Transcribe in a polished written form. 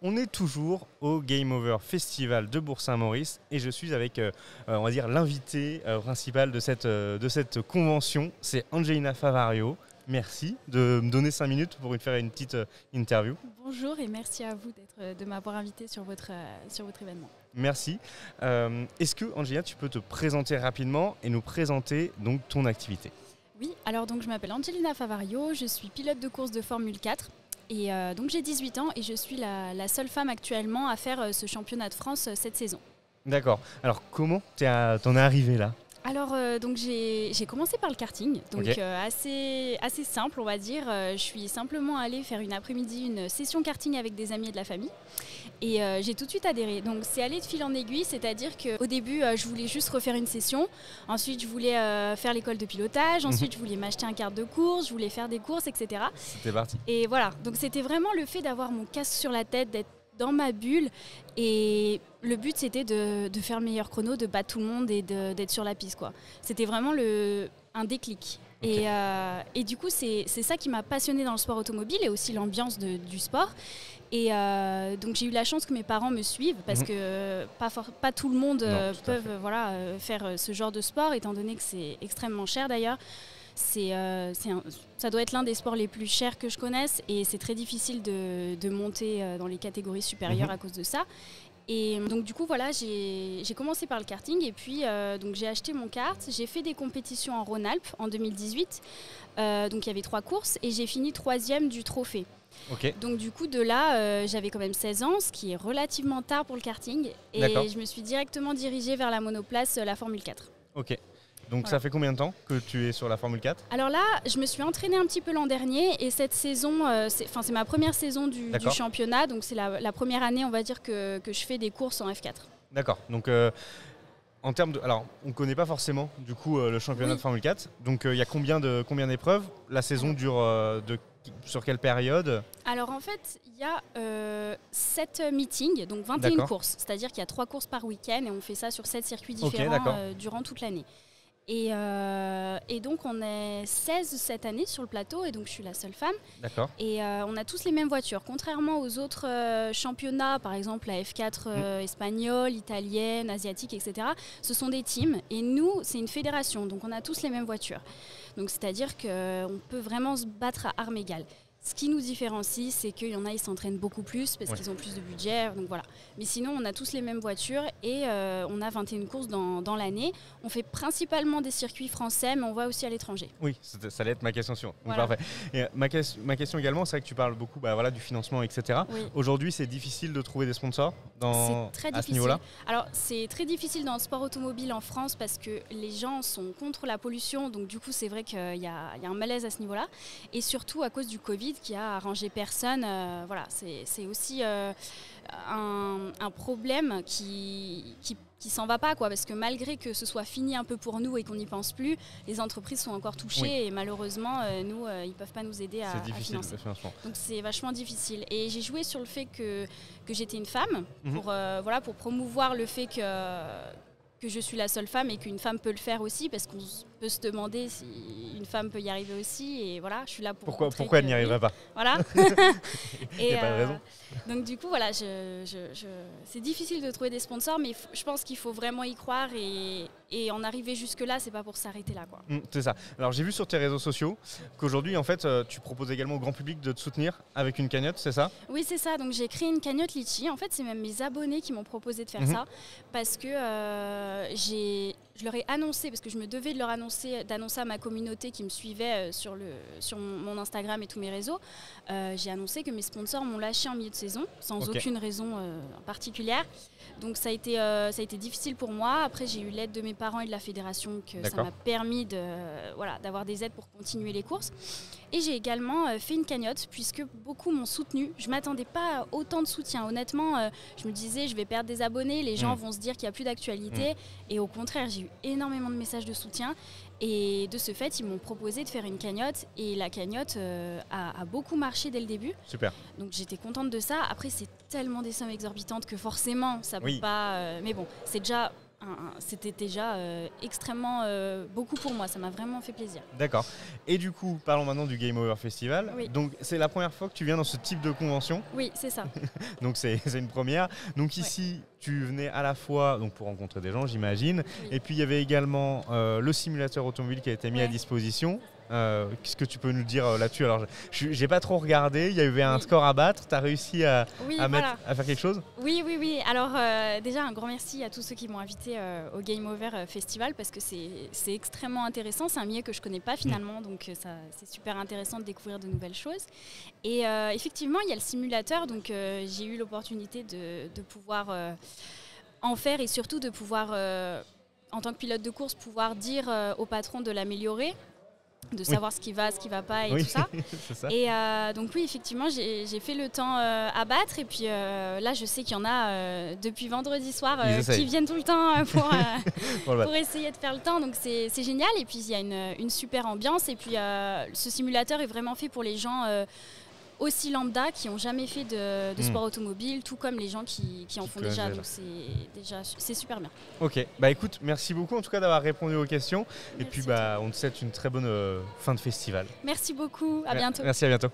On est toujours au Game Over Festival de Bourg-Saint-Maurice et je suis avec, on va dire, l'invité principal de cette convention, c'est Angelina Favario. Merci de me donner 5 minutes pour faire une petite interview. Bonjour et merci à vous de m'avoir invité sur votre événement. Merci. Est-ce que, Angelina, tu peux te présenter rapidement et nous présenter donc ton activité ? Oui, alors donc je m'appelle Angelina Favario, je suis pilote de course de Formule 4 et donc j'ai 18 ans et je suis la seule femme actuellement à faire ce championnat de France cette saison. D'accord. Alors comment t'en es arrivée là ? Alors donc j'ai commencé par le karting, donc Okay. assez simple on va dire. Je suis simplement allée faire une après-midi, une session karting avec des amis et de la famille et j'ai tout de suite adhéré. Donc c'est allé de fil en aiguille, c'est-à-dire qu'au début je voulais juste refaire une session, ensuite je voulais faire l'école de pilotage, ensuite je voulais m'acheter un carte de course, je voulais faire des courses, etc. C'était parti. Et voilà, donc c'était vraiment le fait d'avoir mon casque sur la tête, d'être dans ma bulle et le but c'était de faire le meilleur chrono, de battre tout le monde et d'être sur la piste, quoi. C'était vraiment un déclic. Okay. Et du coup c'est ça qui m'a passionnée dans le sport automobile et aussi l'ambiance du sport. Et donc j'ai eu la chance que mes parents me suivent parce que pas tout le monde peut faire ce genre de sport, étant donné que c'est extrêmement cher d'ailleurs. Ça doit être l'un des sports les plus chers que je connaisse et c'est très difficile de monter dans les catégories supérieures à cause de ça. Et donc du coup voilà, j'ai commencé par le karting et puis donc j'ai acheté mon kart, j'ai fait des compétitions en Rhône-Alpes en 2018, donc il y avait 3 courses et j'ai fini 3e du trophée. Okay. Donc du coup de là j'avais quand même 16 ans, ce qui est relativement tard pour le karting et D'accord. je me suis directement dirigée vers la monoplace, la Formule 4. Ok. Donc voilà. Ça fait combien de temps que tu es sur la Formule 4 ? Alors là, je me suis entraînée un petit peu l'an dernier et cette saison, c'est ma première saison du championnat, donc c'est la première année, on va dire, que je fais des courses en F4. D'accord. Donc en termes de, alors on ne connaît pas forcément du coup le championnat de Formule 4. Donc il y a combien d'épreuves ? La saison dure sur quelle période ? Alors en fait, il y a 7 meetings, donc 21 courses. C'est-à-dire qu'il y a 3 courses par week-end et on fait ça sur 7 circuits différents durant toute l'année. Et donc on est 16 cette année sur le plateau et donc je suis la seule femme. D'accord. Et on a tous les mêmes voitures. Contrairement aux autres championnats, par exemple la F4 espagnole, italienne, asiatique, etc. Ce sont des teams et nous c'est une fédération, donc on a tous les mêmes voitures. Donc c'est-à-dire qu'on peut vraiment se battre à armes égales. Ce qui nous différencie, c'est qu'il y en a, ils s'entraînent beaucoup plus parce qu'ils ont plus de budget. Donc voilà. Mais sinon, on a tous les mêmes voitures et on a 21 courses dans l'année. On fait principalement des circuits français, mais on va aussi à l'étranger. Oui, ça allait être ma question. Donc voilà. Parfait. Et ma question également, c'est vrai que tu parles beaucoup du financement, etc. Oui. Aujourd'hui, c'est difficile de trouver des sponsors à ce niveau-là ? Alors, c'est très difficile dans le sport automobile en France parce que les gens sont contre la pollution. Donc du coup, c'est vrai qu'il y a un malaise à ce niveau-là. Et surtout à cause du Covid, qui a arrangé personne. Voilà, c'est aussi un problème qui s'en va pas, quoi, parce que malgré que ce soit fini un peu pour nous et qu'on n'y pense plus, les entreprises sont encore touchées et malheureusement nous ils peuvent pas nous aider à financer. Donc c'est vachement difficile et j'ai joué sur le fait que j'étais une femme pour promouvoir le fait que je suis la seule femme et qu'une femme peut le faire aussi, parce qu'on peut se demander si une femme peut y arriver aussi, et voilà, je suis là pour pourquoi elle n'y arriverait pas. Voilà. Il n'y a pas de raison. Donc du coup, voilà, c'est difficile de trouver des sponsors, mais je pense qu'il faut vraiment y croire et en arriver jusque-là, c'est pas pour s'arrêter là, quoi. C'est ça. Alors j'ai vu sur tes réseaux sociaux qu'aujourd'hui, en fait, tu proposes également au grand public de te soutenir avec une cagnotte, c'est ça ? Oui, c'est ça. Donc j'ai créé une cagnotte Litchi. En fait, c'est même mes abonnés qui m'ont proposé de faire ça, parce que je leur ai annoncé, parce que je me devais de leur annoncer à ma communauté qui me suivait sur mon Instagram et tous mes réseaux. J'ai annoncé que mes sponsors m'ont lâché en milieu de saison, sans aucune raison particulière. Donc ça a été difficile pour moi. Après, j'ai eu l'aide de mes parents et de la fédération, ça m'a permis d'avoir des aides pour continuer les courses. Et j'ai également fait une cagnotte, puisque beaucoup m'ont soutenue. Je ne m'attendais pas à autant de soutien. Honnêtement, je me disais, je vais perdre des abonnés, les gens vont se dire qu'il n'y a plus d'actualité. Et au contraire, j'ai eu énormément de messages de soutien. Et de ce fait, ils m'ont proposé de faire une cagnotte. Et la cagnotte a beaucoup marché dès le début. Super. Donc j'étais contente de ça. Après, c'est tellement des sommes exorbitantes que forcément, ça ne peut pas... mais bon, c'est déjà c'était déjà extrêmement beaucoup pour moi. Ça m'a vraiment fait plaisir. D'accord. Et du coup, parlons maintenant du Game Over Festival. Oui. Donc, c'est la première fois que tu viens dans ce type de convention. Oui, c'est ça. Donc, c'est une première. Donc, ici, tu venais à la fois donc, pour rencontrer des gens, j'imagine. Oui. Et puis, il y avait également le simulateur automobile qui a été mis à disposition. Qu'est-ce que tu peux nous dire là-dessus? Alors, j'ai pas trop regardé. Il y avait un score à battre. Tu as réussi à faire quelque chose? Oui. Alors, déjà, un grand merci à tous ceux qui m'ont invité au Game Over Festival parce que c'est extrêmement intéressant. C'est un milieu que je connais pas finalement, donc c'est super intéressant de découvrir de nouvelles choses. Et effectivement, il y a le simulateur, donc j'ai eu l'opportunité de pouvoir en faire et surtout de pouvoir, en tant que pilote de course, pouvoir dire au patron de l'améliorer, de savoir ce qui va pas et tout ça. C'est ça. Et donc oui, effectivement, j'ai fait le temps à battre. Et puis là, je sais qu'il y en a depuis vendredi soir qui viennent tout le temps pour essayer de faire le temps. Donc c'est génial. Et puis il y a une super ambiance. Et puis ce simulateur est vraiment fait pour les gens aussi lambda qui n'ont jamais fait de sport automobile, tout comme les gens qui en font déjà. Donc c'est super bien. Ok, bah écoute, merci beaucoup en tout cas d'avoir répondu aux questions. Merci et puis bah, on te souhaite une très bonne fin de festival. Merci beaucoup, à bientôt. Merci, à bientôt.